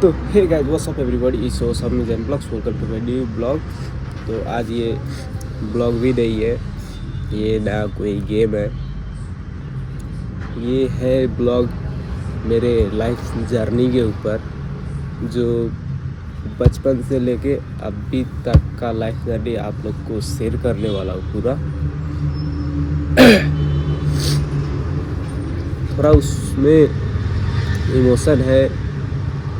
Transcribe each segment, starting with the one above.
तो hey guys what's up everybody, it's Sami Jain blogs, welcome to my new blog. तो आज ये ब्लॉग भी नहीं है, ये ना कोई गेम है, ये है ब्लॉग मेरे लाइफ जर्नी के ऊपर, जो बचपन से लेके अभी तक का लाइफ जर्नी आप लोग को शेयर करने वाला हूँ पूरा। थोड़ा उसमें इमोशन है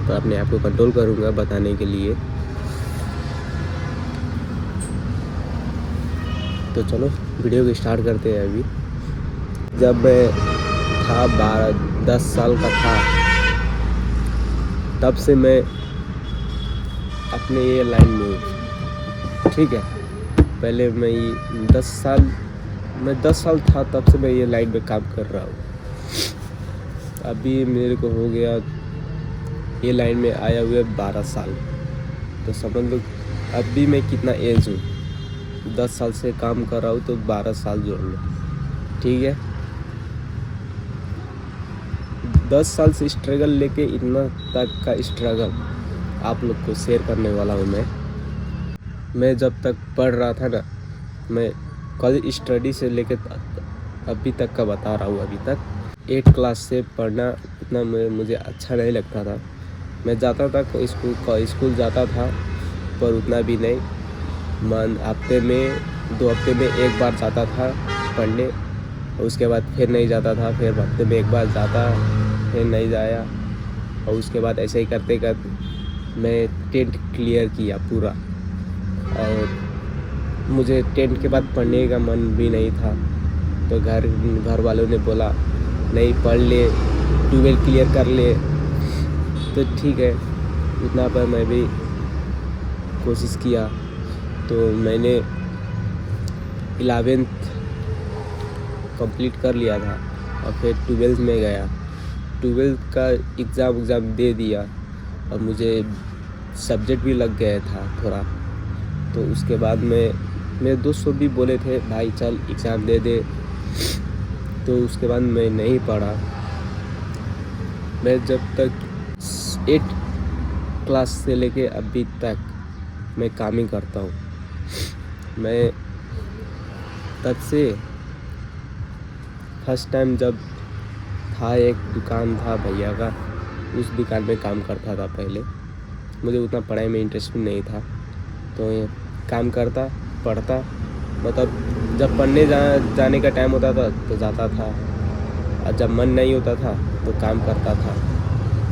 तो अपने आप को कंट्रोल करूँगा बताने के लिए। तो चलो वीडियो को स्टार्ट करते हैं। अभी जब मैं था 10 साल का था, तब से मैं अपने ये लाइन में हूँ, ठीक है। पहले मैं 10 साल था तब से मैं ये लाइन में काम कर रहा हूँ। अभी मेरे को हो गया ये लाइन में आया हुए 12 साल, तो समझ लो अभी मैं कितना एज हूँ। 10 साल से काम कर रहा हूँ तो 12 साल जोड़ लो, ठीक है। 10 साल से स्ट्रगल लेके इतना तक का स्ट्रगल आप लोग को शेयर करने वाला हूँ मैं जब तक पढ़ रहा था ना, मैं कॉलेज स्टडी से लेके अभी तक का बता रहा हूँ। अभी तक 8 क्लास से पढ़ना इतना मुझे अच्छा नहीं लगता था। मैं जाता था स्कूल जाता था, पर उतना भी नहीं। हफ्ते में 2 हफ्ते में एक बार जाता था पढ़ने, उसके बाद फिर नहीं जाता था, फिर हफ्ते में एक बार जाता, फिर नहीं जाया, और उसके बाद ऐसे ही करते करते मैं 10th क्लियर किया पूरा। और मुझे 10th के बाद पढ़ने का मन भी नहीं था, तो घर वालों ने बोला नहीं पढ़ ले, 12 क्लियर कर ले। तो ठीक है, उतना पर मैं भी कोशिश किया। तो मैंने 11th कंप्लीट कर लिया था, और फिर 12th में गया। 12th का एग्ज़ाम दे दिया, और मुझे सब्जेक्ट भी लग गया था थोड़ा। तो उसके बाद मेरे दोस्त भी बोले थे भाई चल एग्ज़ाम दे दे, तो उसके बाद मैं नहीं पढ़ा। मैं जब तक 8 क्लास से लेके अभी तक मैं काम ही करता हूँ। मैं तब से फर्स्ट टाइम जब था, एक दुकान था भैया का, उस दुकान में काम करता था पहले। मुझे उतना पढ़ाई में इंटरेस्ट भी नहीं था, तो काम करता पढ़ता, मतलब जब पढ़ने जाने का टाइम होता था तो जाता था, और जब मन नहीं होता था तो काम करता था।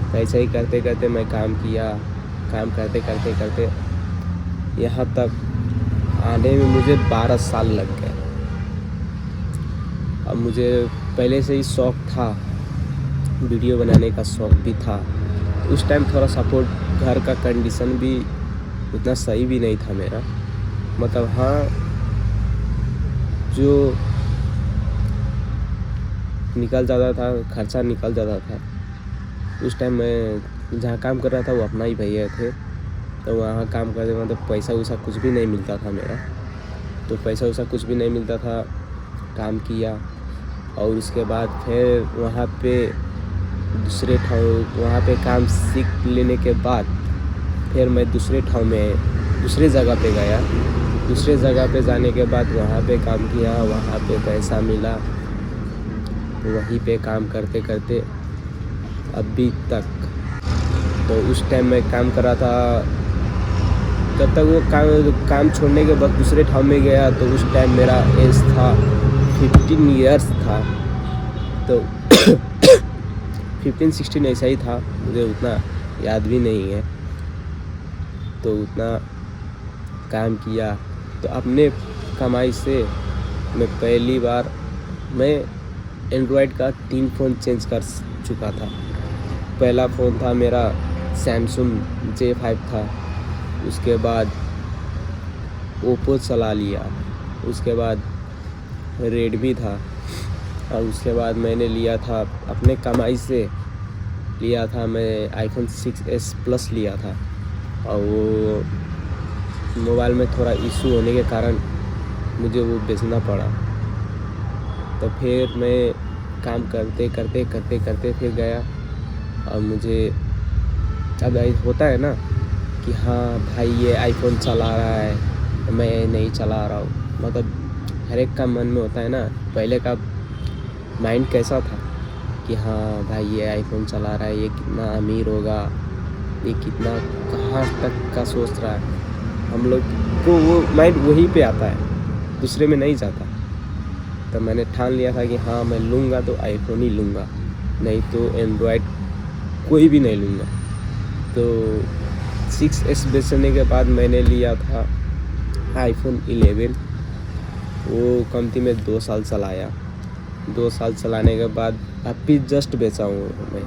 तो ऐसे ही करते करते मैं काम किया। काम करते करते करते यहाँ तक आने में मुझे 12 साल लग गए। अब मुझे पहले से ही शौक़ था, वीडियो बनाने का शौक़ भी था। उस टाइम थोड़ा सपोर्ट, घर का कंडीशन भी उतना सही भी नहीं था मेरा, मतलब हाँ, जो निकल जाता था, खर्चा निकल जाता था। उस टाइम मैं जहाँ काम कर रहा था वो अपना ही भैया थे, तो वहाँ काम करते मतलब पैसा वैसा कुछ भी नहीं मिलता था मेरा। तो पैसा वैसा कुछ भी नहीं मिलता था। काम किया, और उसके बाद फिर वहाँ पे काम सीख लेने के बाद फिर मैं दूसरे जगह पे गया। दूसरे जगह पे जाने के बाद वहाँ पे काम किया, वहाँ पे पैसा मिला, वहीं पे काम करते करते अभी तक। तो उस टाइम मैं काम कर रहा था, जब तक वो काम छोड़ने के बाद दूसरे ठाव में गया, तो उस टाइम मेरा एज था 15 ईयर्स था। तो 15-16 ऐसा ही था, मुझे उतना याद भी नहीं है। तो उतना काम किया, तो अपने कमाई से मैं पहली बार एंड्रॉयड का 3 फ़ोन चेंज कर चुका था। पहला फ़ोन था मेरा सैमसंग J5 था, उसके बाद ओप्पो चला लिया, उसके बाद रेडमी था, और उसके बाद मैंने लिया था अपने कमाई से, लिया था मैं iPhone 6s Plus लिया था। और वो मोबाइल में थोड़ा इशू होने के कारण मुझे वो बेचना पड़ा। तो फिर मैं काम करते करते फिर गया, और मुझे अब होता है ना कि हाँ भाई ये आईफोन चला रहा है, मैं नहीं चला रहा हूँ, मतलब हर एक का मन में होता है ना। पहले का माइंड कैसा था कि हाँ भाई ये आईफोन चला रहा है, ये कितना अमीर होगा, ये कितना कहाँ तक का सोच रहा है। हम लोग को वो माइंड वहीं पे आता है, दूसरे में नहीं जाता। तो मैंने ठान लिया था कि हाँ मैं लूँगा तो आईफोन ही लूँगा, नहीं तो एंड्रॉयड कोई भी नहीं लूँगा। तो 6S बेचने के बाद मैंने लिया था आईफोन 11। वो कंपनी में 2 साल चलाया। 2 साल चलाने के बाद अभी जस्ट बेचा हूँ मैं।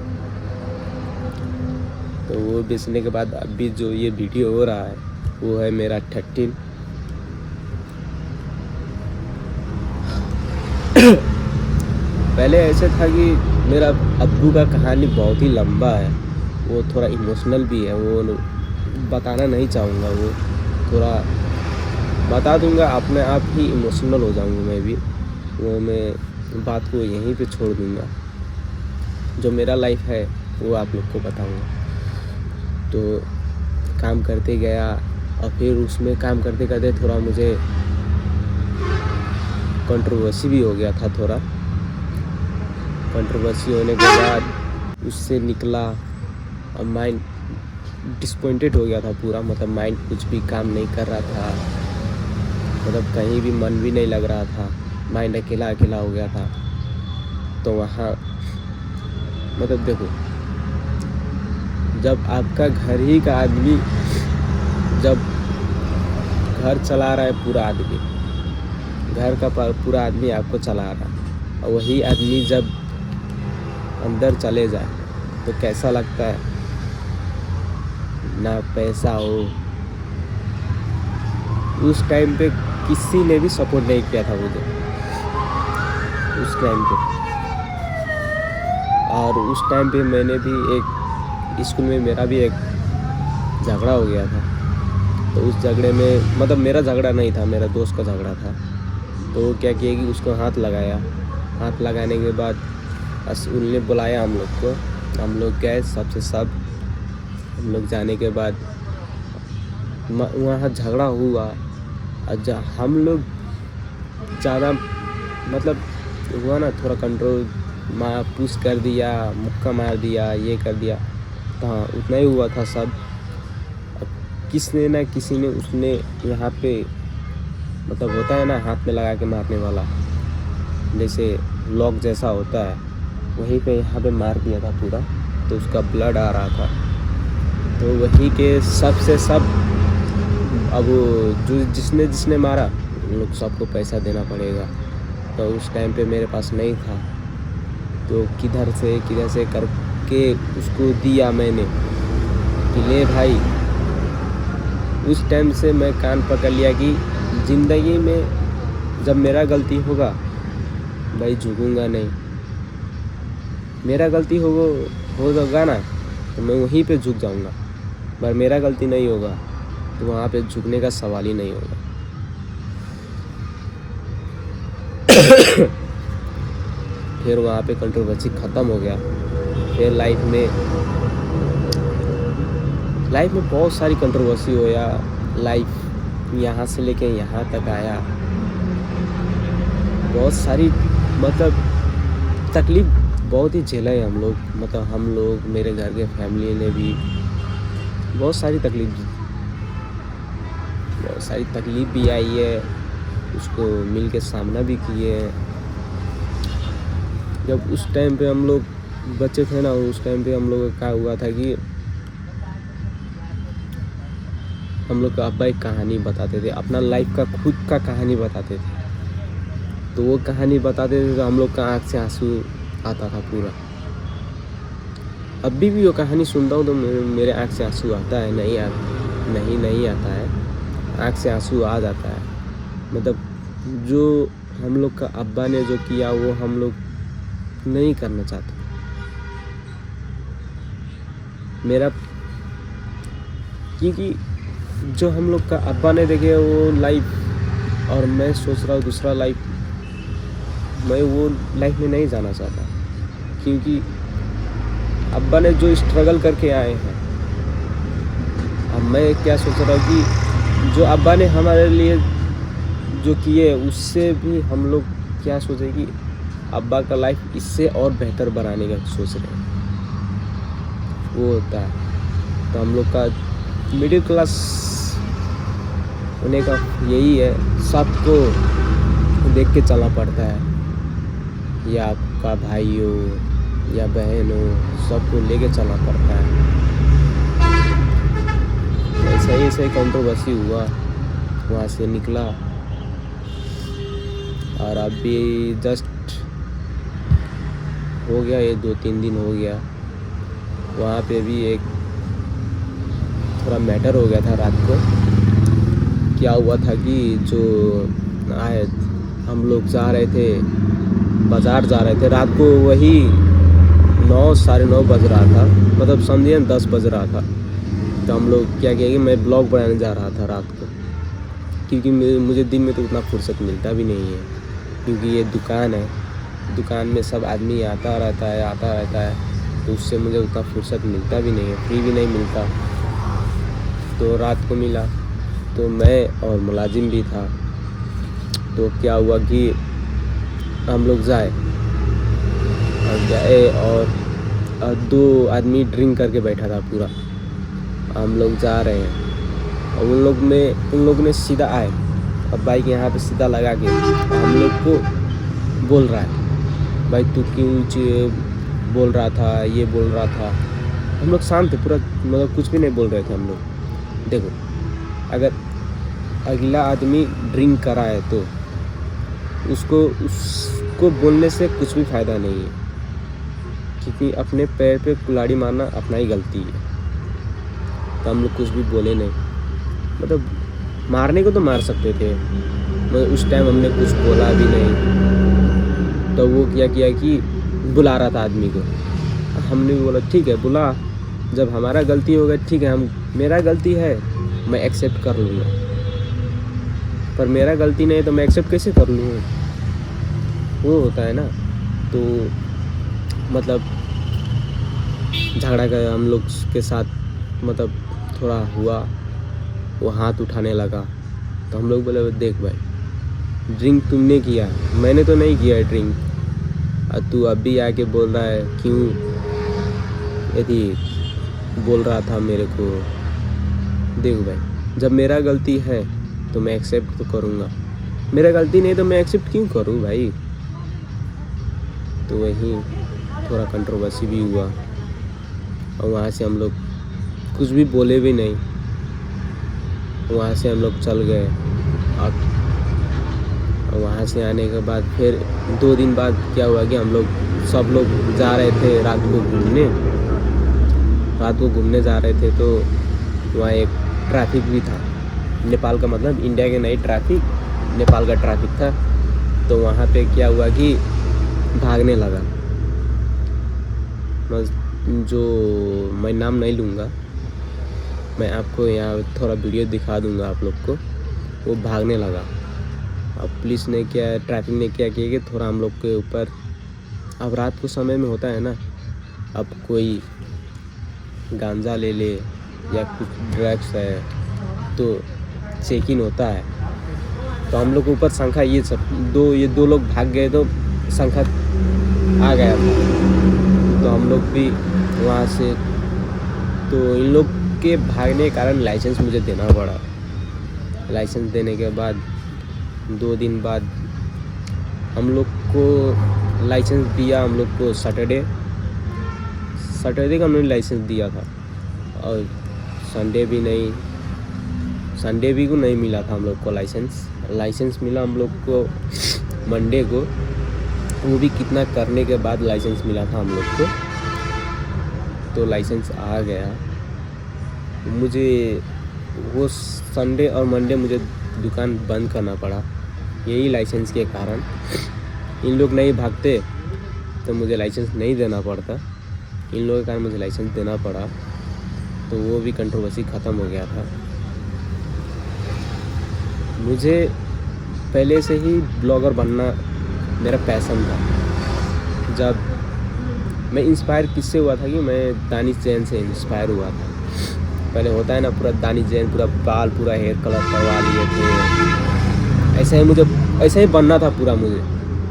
तो वो बेचने के बाद अभी जो ये वीडियो हो रहा है वो है मेरा 13। पहले ऐसे था कि मेरा अब्बू का कहानी बहुत ही लंबा है, वो थोड़ा इमोशनल भी है, वो बताना नहीं चाहूँगा, वो थोड़ा बता दूँगा अपने आप ही इमोशनल हो जाऊँगा मैं भी। वो मैं बात को यहीं पे छोड़ दूँगा। जो मेरा लाइफ है वो आप लोग को बताऊँगा। तो काम करते गया और फिर उसमें काम करते करते थोड़ा मुझे कंट्रोवर्सी भी हो गया था। थोड़ा कंट्रोवर्सी होने के बाद उससे निकला और माइंड डिसपॉइंटेड हो गया था पूरा, मतलब माइंड कुछ भी काम नहीं कर रहा था, मतलब कहीं भी मन भी नहीं लग रहा था, माइंड अकेला अकेला हो गया था। तो वहाँ मतलब देखो, जब आपका घर ही का आदमी जब घर चला रहा है, पूरा आदमी घर का पूरा आदमी आपको चला रहा है, और वही आदमी जब अंदर चले जाए तो कैसा लगता है। ना पैसा हो, उस टाइम पे किसी ने भी सपोर्ट नहीं किया था मुझे उस टाइम पे। और उस टाइम पे मैंने भी एक स्कूल में मेरा भी एक झगड़ा हो गया था। तो उस झगड़े में, मतलब मेरा झगड़ा नहीं था, मेरा दोस्त का झगड़ा था। तो क्या किया कि उसको हाथ लगाया। हाथ लगाने के बाद उनने बुलाया हम लोग को, हम लोग गए सबसे सब। हम लोग जाने के बाद वहाँ झगड़ा हुआ और हम लोग ज़्यादा मतलब हुआ ना, थोड़ा कंट्रोल पुश कर दिया, मुक्का मार दिया, ये कर दिया। तो हाँ उतना ही हुआ था सब। अब किसने ना किसी ने उसने यहाँ पे, मतलब होता है ना हाथ में लगा के मारने वाला, जैसे लॉक जैसा होता है, वहीं पे यहाँ पे मार दिया था पूरा। तो उसका ब्लड आ रहा था। तो वहीं के सबसे सब, अब जो जिसने मारा उन लोग सबको पैसा देना पड़ेगा। तो उस टाइम पे मेरे पास नहीं था, तो किधर से करके उसको दिया मैंने कि ले भाई। उस टाइम से मैं कान पकड़ लिया कि ज़िंदगी में जब मेरा गलती होगा भाई झुकूंगा नहीं। मेरा गलती होगा ना तो मैं वहीं पे झुक जाऊंगा, पर मेरा गलती नहीं होगा तो वहाँ पे झुकने का सवाल ही नहीं होगा। फिर वहाँ पे कंट्रोवर्सी ख़त्म हो गया। फिर लाइफ में बहुत सारी कंट्रोवर्सी होया। लाइफ यहाँ से लेके यहाँ तक आया। बहुत सारी मतलब तकलीफ़ बहुत ही झेला है हम लोग, मतलब हम लोग, मेरे घर के फैमिली ने भी बहुत सारी तकलीफ़ भी आई है, उसको मिल के सामना भी किए हैं। जब उस टाइम पे हम लोग बच्चे थे ना, उस टाइम पे हम लोग का क्या हुआ था कि हम लोग का अब्बा एक कहानी बताते थे, अपना लाइफ का खुद का कहानी बताते थे। तो वो कहानी बताते थे तो हम लोग का आँख से आंसू आता था पूरा। अभी भी वो कहानी सुनता हूँ तो मेरे आँख से आंसू आता है, नहीं आता है, आँख से आंसू आ जाता है। मतलब जो हम लोग का अब्बा ने जो किया वो हम लोग नहीं करना चाहते। मेरा क्योंकि जो हम लोग का अब्बा ने देखे वो लाइफ, और मैं सोच रहा हूँ दूसरा लाइफ, मैं वो लाइफ में नहीं जाना चाहता। क्योंकि अब्बा ने जो स्ट्रगल करके आए हैं मैं क्या सोच रहा हूँ कि जो अब्बा ने हमारे लिए जो किए उससे भी हम लोग क्या सोचे कि अब्बा का लाइफ इससे और बेहतर बनाने का सोच रहे हैं, वो होता है। तो हम लोग का मिडिल क्लास होने का यही है, सबको देख के चलना पड़ता है, या आपका भाई हो या बहन हो, सबको लेके चलना पड़ता है। ऐसा ही कंट्रोवर्सी हुआ, वहाँ से निकला और अभी जस्ट हो गया, ये 2-3 दिन हो गया। वहाँ पे भी एक थोड़ा मैटर हो गया था रात को। क्या हुआ था कि जो आए, हम लोग जा रहे थे, बाज़ार जा रहे थे रात को, वही 9 साढ़े 9 बज रहा था, मतलब समझिए 10 बज रहा था। तो हम लोग क्या किया कि मैं ब्लॉग बनाने जा रहा था रात को, क्योंकि मुझे दिन में तो उतना फुर्सत मिलता भी नहीं है, क्योंकि ये दुकान है, दुकान में सब आदमी आता रहता है, तो उससे मुझे उतना फुर्सत मिलता भी नहीं है, फ्री भी नहीं मिलता। तो रात को मिला, तो मैं और मुलाजिम भी था। तो क्या हुआ कि हम लोग गए और 2 आदमी ड्रिंक करके बैठा था पूरा। हम लोग जा रहे हैं और उन लोग ने सीधा आए, अब बाइक यहाँ पे सीधा लगा के हम लोग को बोल रहा है, भाई तू क्यों बोल रहा था, ये बोल रहा था। हम लोग शांत थे पूरा, मतलब कुछ भी नहीं बोल रहे थे हम लोग। देखो, अगर अगला आदमी ड्रिंक करा है तो उसको बोलने से कुछ भी फ़ायदा नहीं है, क्योंकि अपने पैर पे कुल्हाड़ी मारना अपना ही गलती है। तो हम लोग कुछ भी बोले नहीं, मतलब मारने को तो मार सकते थे, मगर उस टाइम हमने कुछ बोला भी नहीं। तो वो क्या किया कि बुला रहा था आदमी को, हमने भी बोला ठीक है बुला, जब हमारा गलती हो गई ठीक है, मेरा गलती है मैं एक्सेप्ट कर लूँगा, पर मेरा गलती नहीं है तो मैं एक्सेप्ट कैसे कर लूँगा, वो होता है ना। तो मतलब झगड़ा कर हम लोग के साथ, मतलब थोड़ा हुआ, वो हाथ उठाने लगा। तो हम लोग बोले देख भाई, ड्रिंक तुमने किया, मैंने तो नहीं किया है ड्रिंक, और तू अभी आके बोल रहा है क्यों यदि बोल रहा था मेरे को। देख भाई, जब मेरा गलती है तो मैं एक्सेप्ट तो करूँगा, मेरा गलती नहीं तो मैं एक्सेप्ट क्यों करूँ भाई। तो वहीं थोड़ा कंट्रोवर्सी भी हुआ और वहाँ से हम लोग कुछ भी बोले भी नहीं, वहाँ से हम लोग चल गए। और वहाँ से आने के बाद फिर 2 दिन बाद क्या हुआ कि हम लोग सब लोग जा रहे थे रात को घूमने जा रहे थे। तो वहाँ एक ट्रैफिक भी था, नेपाल का, मतलब इंडिया के नहीं ट्रैफिक, नेपाल का ट्रैफिक था। तो वहाँ पे क्या हुआ कि भागने लगा, जो मैं नाम नहीं लूँगा, मैं आपको यहाँ थोड़ा वीडियो दिखा दूँगा आप लोग को। वो भागने लगा, अब पुलिस ने क्या, ट्रैफिक ने क्या किया कि थोड़ा हम लोग के ऊपर, अब रात को समय में होता है ना, अब कोई गांजा ले ले या कुछ ड्रग्स है तो चेकिंग होता है। तो हम लोग के ऊपर शंका, ये 2 लोग भाग गए तो शंका आ गया था। तो हम लोग भी वहाँ से, तो इन लोग के भागने के कारण लाइसेंस मुझे देना पड़ा। लाइसेंस देने के बाद 2 दिन बाद हम लोग को लाइसेंस दिया, हम लोग को सैटरडे का हमने लाइसेंस दिया था, और संडे भी को नहीं मिला था हम लोग को लाइसेंस मिला हम लोग को मंडे को, वो भी कितना करने के बाद लाइसेंस मिला था हम लोग को। तो लाइसेंस आ गया मुझे, वो संडे और मंडे मुझे दुकान बंद करना पड़ा, यही लाइसेंस के कारण। इन लोग नहीं भागते तो मुझे लाइसेंस नहीं देना पड़ता, इन लोगों के कारण मुझे लाइसेंस देना पड़ा। तो वो भी कंट्रोवर्सी ख़त्म हो गया था। मुझे पहले से ही ब्लॉगर बनना मेरा पैशन था। जब मैं इंस्पायर किससे हुआ था कि मैं दानिश जैन से इंस्पायर हुआ था। पहले होता है ना पूरा दानिश जैन, पूरा बाल पूरा हेयर कलर करवा लिए थे। ऐसा ही बनना था पूरा मुझे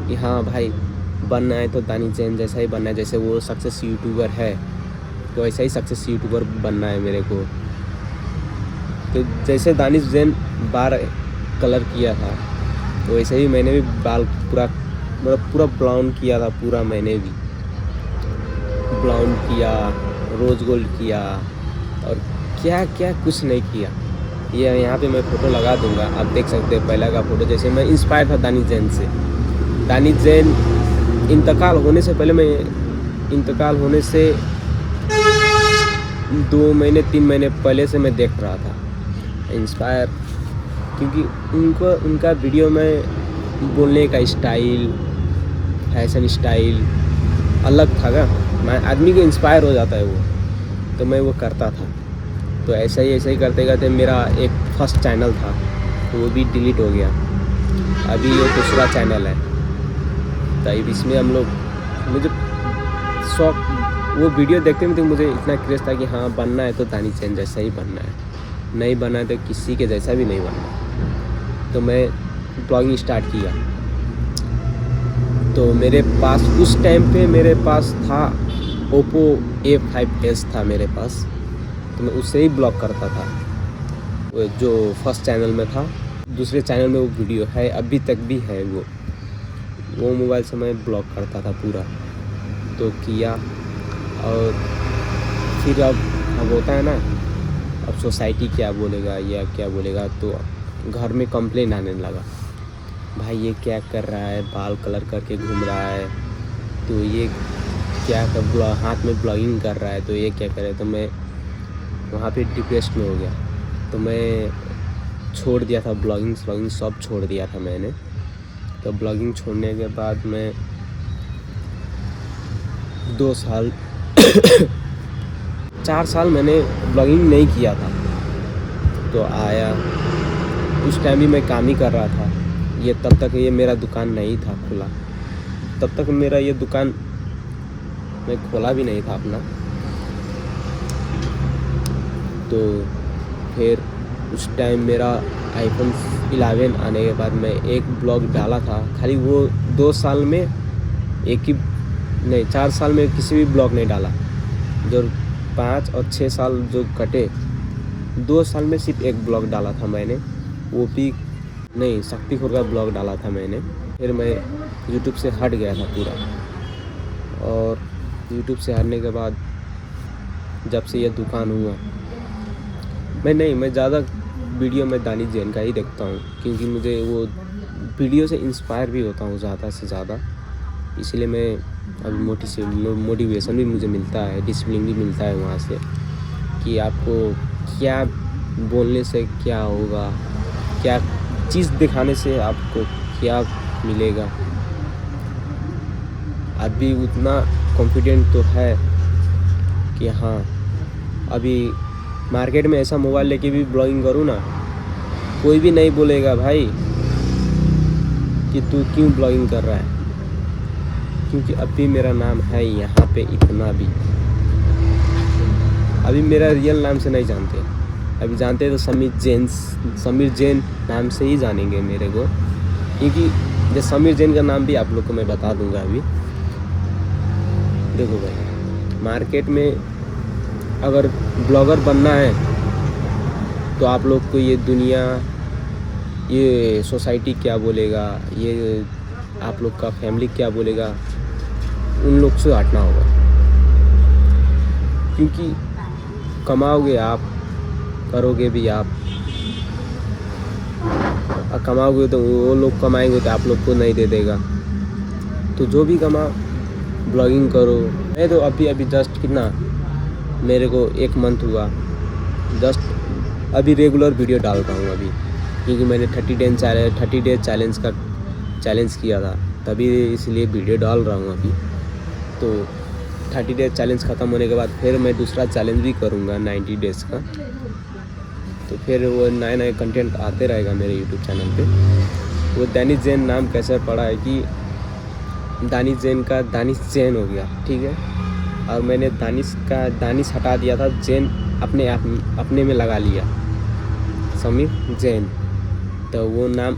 कि हाँ भाई बनना है तो दानिश जैन जैसा ही बनना है, जैसे वो सक्सेस यूट्यूबर है तो ऐसा ही सक्सेस यूट्यूबर बनना है मेरे को। तो जैसे दानिश जैन बाल कलर किया था तो वैसे ही मैंने भी बाल पूरा ब्राउन किया था। पूरा मैंने भी ब्राउन किया, रोज़ गोल्ड किया और क्या क्या कुछ नहीं किया। ये यहाँ पे मैं फ़ोटो लगा दूँगा, आप देख सकते हैं पहला का फ़ोटो। जैसे मैं इंस्पायर था दानिश जैन से। दानिश जैन इंतकाल होने से पहले, इंतकाल होने से 2 महीने 3 महीने पहले से मैं देख रहा था इंस्पायर, क्योंकि उनका वीडियो में बोलने का स्टाइल, फैशन स्टाइल अलग था ना, मैं आदमी को इंस्पायर हो जाता है वो, तो मैं वो करता था। तो ऐसा ही करते करते मेरा एक फर्स्ट चैनल था तो वो भी डिलीट हो गया। अभी ये दूसरा चैनल है। तो इसमें हम लोग, मुझे शौक, वो वीडियो देखते हुए तो मुझे इतना क्रेज़ था कि हाँ बनना है तो दानिश जैन जैसा ही बनना है, नहीं बनना है तो किसी के जैसा भी नहीं बनना। तो मैं ब्लॉगिंग स्टार्ट किया। तो मेरे पास उस टाइम पे मेरे पास था ओप्पो A5s था मेरे पास, तो मैं उससे ही ब्लॉग करता था। वो जो फर्स्ट चैनल में था, दूसरे चैनल में वो वीडियो है, अभी तक भी है। वो मोबाइल से मैं ब्लॉग करता था पूरा। तो किया और फिर अब होता है ना, अब सोसाइटी क्या बोलेगा या क्या बोलेगा, तो घर में कंप्लेन आने लगा, भाई ये क्या कर रहा है, बाल कलर करके घूम रहा है, तो ये क्या कर, हाथ में ब्लॉगिंग कर रहा है, तो ये क्या करे। तो मैं वहाँ पे डिप्रेस्ड में हो गया। तो मैं छोड़ दिया था ब्लॉगिंग सब छोड़ दिया था मैंने। तो ब्लॉगिंग छोड़ने के बाद मैं 2 साल 4 साल मैंने ब्लॉगिंग नहीं किया था। तो आया, उस टाइम भी मैं काम ही कर रहा था। ये तब तक ये मेरा दुकान नहीं था खुला, तब तक मेरा ये दुकान मैं खोला भी नहीं था अपना। तो फिर उस टाइम मेरा iPhone 11 आने के बाद मैं एक ब्लॉग डाला था खाली। वो 2 साल में एक ही नहीं, 4 साल में किसी भी ब्लॉग नहीं डाला। जो 5 और 6 साल जो कटे, 2 साल में सिर्फ एक ब्लॉग डाला था मैंने, वो भी नहीं, शक्तिखोर का ब्लॉग डाला था मैंने। फिर मैं यूट्यूब से हट गया था पूरा। और यूट्यूब से हटने के बाद जब से ये दुकान हुआ, मैं ज़्यादा वीडियो में दानिश जैन का ही देखता हूँ, क्योंकि मुझे वो वीडियो से इंस्पायर भी होता हूँ ज़्यादा से ज़्यादा। इसलिए मैं अभी मोटिवेशन भी मुझे मिलता है, डिसिप्लिन भी मिलता है वहाँ से, कि आपको क्या बोलने से क्या होगा, क्या चीज़ दिखाने से आपको क्या मिलेगा। अभी उतना कॉन्फिडेंट तो है कि हाँ, अभी मार्केट में ऐसा मोबाइल लेके भी ब्लॉगिंग करूँ ना, कोई भी नहीं बोलेगा भाई कि तू क्यों ब्लॉगिंग कर रहा है, क्योंकि अभी मेरा नाम है यहाँ पे इतना भी। अभी मेरा रियल नाम से नहीं जानते, अभी जानते तो समीर जैन नाम से ही जानेंगे मेरे को, क्योंकि जो समीर जैन का नाम भी आप लोग को मैं बता दूंगा अभी। देखो भाई, मार्केट में अगर ब्लॉगर बनना है तो आप लोग को ये दुनिया, ये सोसाइटी क्या बोलेगा, ये आप लोग का फैमिली क्या बोलेगा, उन लोग से हटना होगा। क्योंकि कमाओगे आप, करोगे भी आप, और कमाओगे तो वो लोग कमाएंगे तो आप लोग को नहीं दे देगा। तो जो भी कमाओ, ब्लॉगिंग करो। मैं तो अभी जस्ट कितना, मेरे को 1 मंथ हुआ, जस्ट अभी रेगुलर वीडियो डाल रहा हूँ अभी, क्योंकि मैंने 30 डेज चैलेंज का चैलेंज किया था, तभी इसलिए वीडियो डाल रहा हूँ अभी। तो 30 डेज चैलेंज ख़त्म होने के बाद फिर मैं दूसरा चैलेंज भी करूँगा 90 डेज़ का। तो फिर वो नए कंटेंट आते रहेगा मेरे यूट्यूब चैनल पे। वो दानिश जैन नाम कैसे पड़ा है कि दानिश जैन का दानिश जैन हो गया, ठीक है। और मैंने दानिश हटा दिया था, जैन अपने में लगा लिया, समीर जैन। तो वो नाम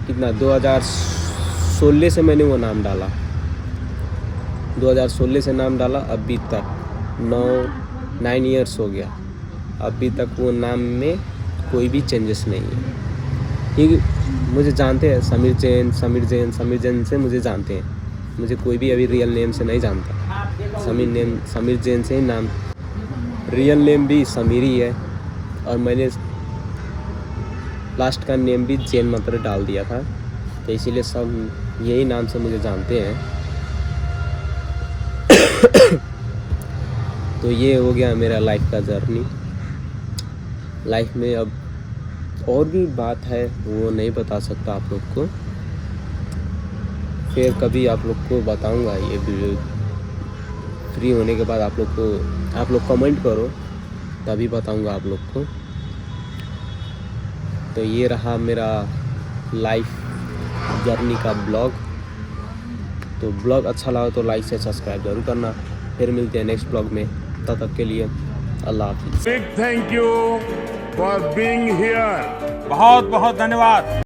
कितना 2016 से मैंने वो नाम डाला, 2016 से नाम डाला, अभी तक 9 ईयर्स हो गया, अभी तक वो नाम में कोई भी चेंजेस नहीं है। क्योंकि मुझे जानते हैं समीर जैन से मुझे जानते हैं, मुझे कोई भी अभी रियल नेम से नहीं जानता। समीर जैन से ही नाम, रियल नेम भी समीर ही है, और मैंने लास्ट का नेम भी जैन मात्र डाल दिया था, तो इसीलिए सब यही नाम से मुझे जानते हैं। तो ये हो गया मेरा लाइफ का जर्नी। लाइफ में अब और भी बात है, वो नहीं बता सकता आप लोग को, फिर कभी आप लोग को बताऊंगा। ये वीडियो फ्री होने के बाद आप लोग कमेंट करो, तभी बताऊंगा आप लोग को। तो ये रहा मेरा लाइफ जर्नी का ब्लॉग। तो ब्लॉग अच्छा लगा तो लाइक से सब्सक्राइब जरूर करना। फिर मिलते हैं नेक्स्ट ब्लॉग में, तब तक के लिए अल्लाह हाफिज़। Big thank you for being here. बहुत बहुत धन्यवाद।